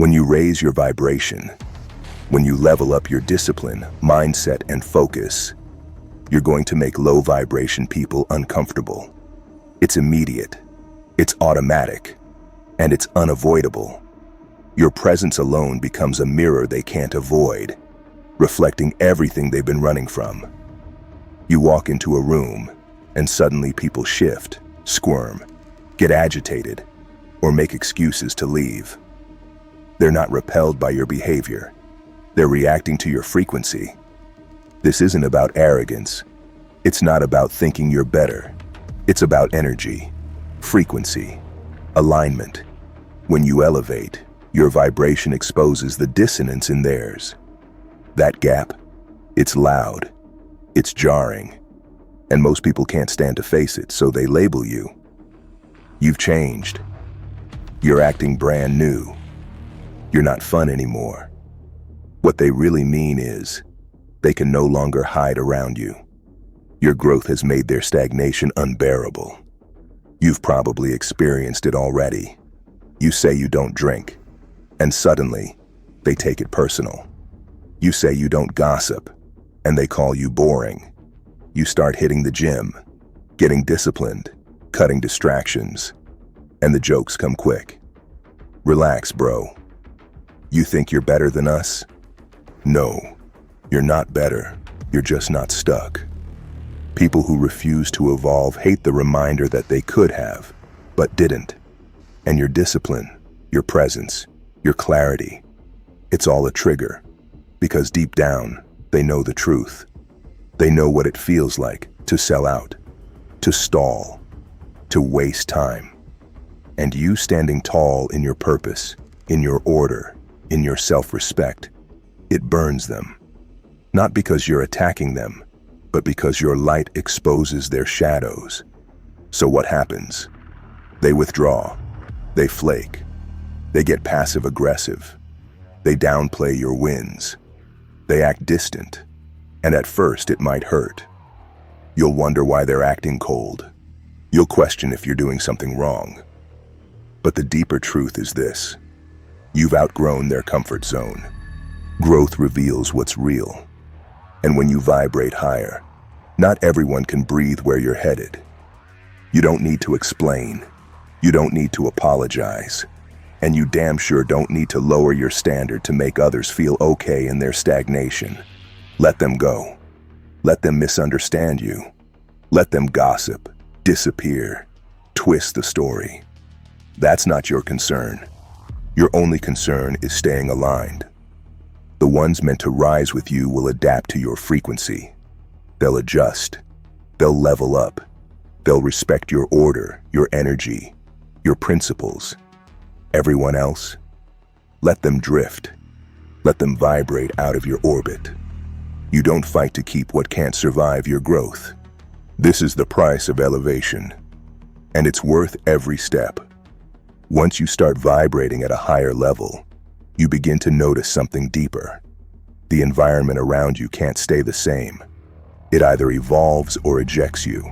When you raise your vibration, when you level up your discipline, mindset, and focus, you're going to make low vibration people uncomfortable. It's immediate, it's automatic, and it's unavoidable. Your presence alone becomes a mirror they can't avoid, reflecting everything they've been running from. You walk into a room, and suddenly people shift, squirm, get agitated, or make excuses to leave. They're not repelled by your behavior. They're reacting to your frequency. This isn't about arrogance. It's not about thinking you're better. It's about energy, frequency, alignment. When you elevate, your vibration exposes the dissonance in theirs. That gap, it's loud, it's jarring, and most people can't stand to face it, so they label you. You've changed. You're acting brand new. You're not fun anymore. What they really mean is, they can no longer hide around you. Your growth has made their stagnation unbearable. You've probably experienced it already. You say you don't drink, and suddenly, they take it personal. You say you don't gossip, and they call you boring. You start hitting the gym, getting disciplined, cutting distractions, and the jokes come quick. Relax, bro. You think you're better than us? No, you're not better. You're just not stuck. People who refuse to evolve hate the reminder that they could have, but didn't. And your discipline, your presence, your clarity, it's all a trigger. Because deep down, they know the truth. They know what it feels like to sell out, to stall, to waste time. And you standing tall in your purpose, in your order, in your self-respect, it burns them. Not because you're attacking them, but because your light exposes their shadows. So what happens? They withdraw, they flake, they get passive-aggressive, they downplay your wins, they act distant, and at first it might hurt. You'll wonder why they're acting cold. You'll question if you're doing something wrong. But the deeper truth is this: you've outgrown their comfort zone. Growth reveals what's real. And when you vibrate higher, not everyone can breathe where you're headed. You don't need to explain. You don't need to apologize. And you damn sure don't need to lower your standard to make others feel okay in their stagnation. Let them go. Let them misunderstand you. Let them gossip, disappear, twist the story. That's not your concern. Your only concern is staying aligned. The ones meant to rise with you will adapt to your frequency. They'll adjust. They'll level up. They'll respect your order, your energy, your principles. Everyone else, let them drift. Let them vibrate out of your orbit. You don't fight to keep what can't survive your growth. This is the price of elevation, and it's worth every step. Once you start vibrating at a higher level, you begin to notice something deeper. The environment around you can't stay the same. It either evolves or ejects you.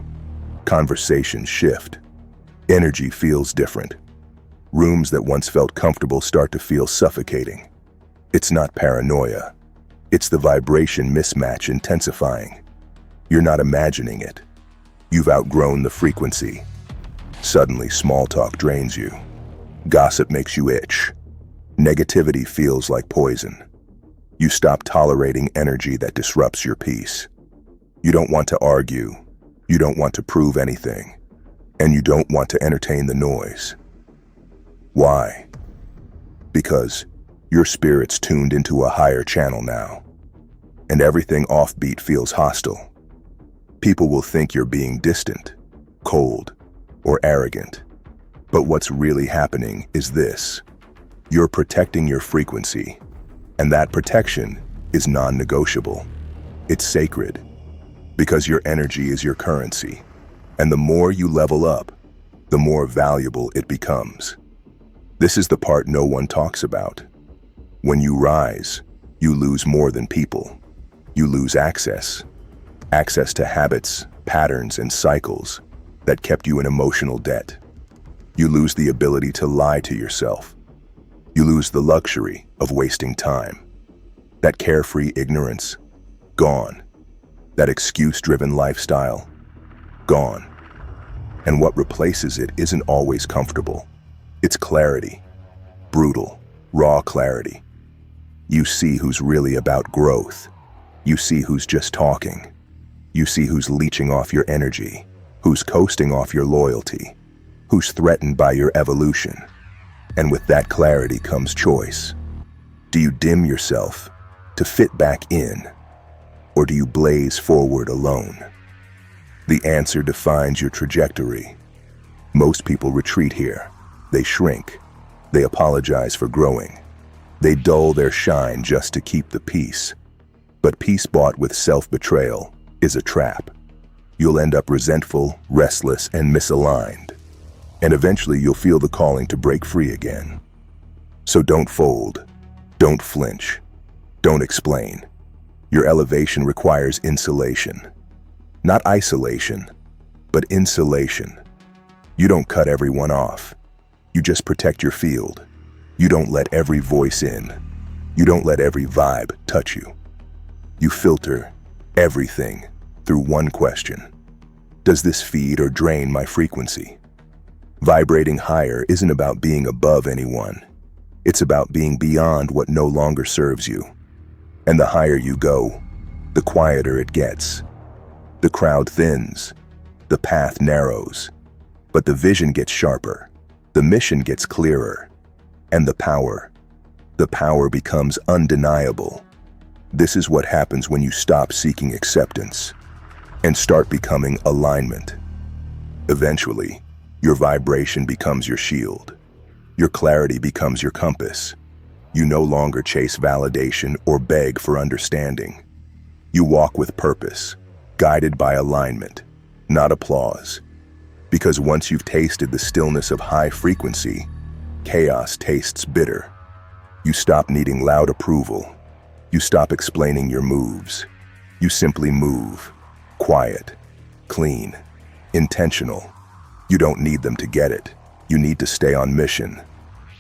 Conversations shift. Energy feels different. Rooms that once felt comfortable start to feel suffocating. It's not paranoia. It's the vibration mismatch intensifying. You're not imagining it. You've outgrown the frequency. Suddenly, small talk drains you. Gossip makes you itch. Negativity feels like poison. You stop tolerating energy that disrupts your peace. You don't want to argue. You don't want to prove anything. And you don't want to entertain the noise. Why? Because your spirit's tuned into a higher channel now, and everything offbeat feels hostile. People will think you're being distant, cold, or arrogant. But what's really happening is this: you're protecting your frequency, and that protection is non-negotiable. It's sacred, because your energy is your currency, and the more you level up, the more valuable it becomes. This is the part no one talks about. When you rise, you lose more than people. You lose access to habits, patterns, and cycles that kept you in emotional debt. You lose the ability to lie to yourself. You lose the luxury of wasting time. That carefree ignorance, gone. That excuse-driven lifestyle, gone. And what replaces it isn't always comfortable. It's clarity. Brutal, raw clarity. You see who's really about growth. You see who's just talking. You see who's leeching off your energy, who's coasting off your loyalty, who's threatened by your evolution. And with that clarity comes choice. Do you dim yourself to fit back in, or do you blaze forward alone? The answer defines your trajectory. Most people retreat here. They shrink. They apologize for growing. They dull their shine just to keep the peace. But peace bought with self-betrayal is a trap. You'll end up resentful, restless, and misaligned. And eventually you'll feel the calling to break free again. So don't fold. Don't flinch. Don't explain. Your elevation requires insulation. Not isolation, but insulation. You don't cut everyone off. You just protect your field. You don't let every voice in. You don't let every vibe touch you. You filter everything through one question. Does this feed or drain my frequency? Vibrating higher isn't about being above anyone. It's about being beyond what no longer serves you. And the higher you go, the quieter it gets. The crowd thins, the path narrows, but the vision gets sharper, the mission gets clearer, and the power becomes undeniable. This is what happens when you stop seeking acceptance and start becoming alignment. Eventually, your vibration becomes your shield. Your clarity becomes your compass. You no longer chase validation or beg for understanding. You walk with purpose, guided by alignment, not applause. Because once you've tasted the stillness of high frequency, chaos tastes bitter. You stop needing loud approval. You stop explaining your moves. You simply move, quiet, clean, intentional. You don't need them to get it. You need to stay on mission.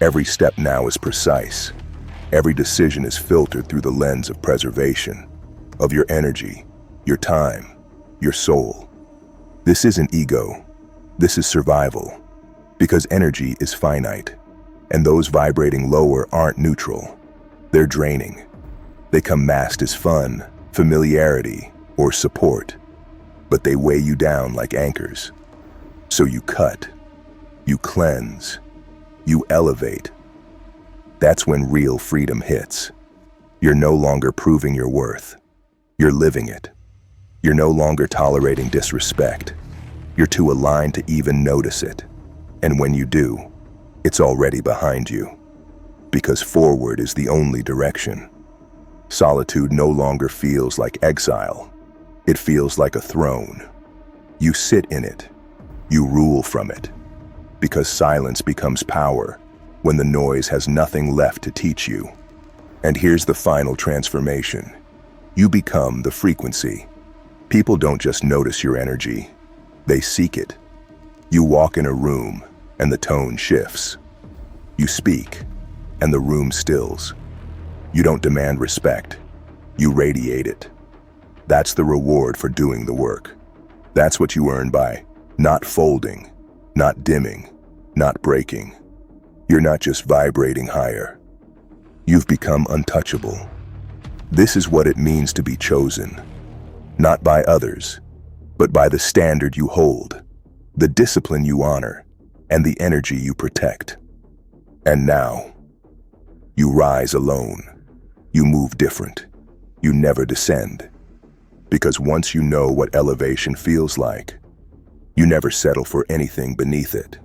Every step now is precise. Every decision is filtered through the lens of preservation, of your energy, your time, your soul. This isn't ego. This is survival. Because energy is finite, and those vibrating lower aren't neutral. They're draining. They come masked as fun, familiarity, or support, but they weigh you down like anchors. So you cut, you cleanse, you elevate. That's when real freedom hits. You're no longer proving your worth. You're living it. You're no longer tolerating disrespect. You're too aligned to even notice it. And when you do, it's already behind you. Because forward is the only direction. Solitude no longer feels like exile. It feels like a throne. You sit in it. You rule from it. Because silence becomes power when the noise has nothing left to teach you. And here's the final transformation. You become the frequency. People don't just notice your energy. They seek it. You walk in a room and the tone shifts. You speak and the room stills. You don't demand respect. You radiate it. That's the reward for doing the work. That's what you earn by not folding, not dimming, not breaking. You're not just vibrating higher. You've become untouchable. This is what it means to be chosen. Not by others, but by the standard you hold, the discipline you honor, and the energy you protect. And now, you rise alone. You move different. You never descend. Because once you know what elevation feels like, you never settle for anything beneath it.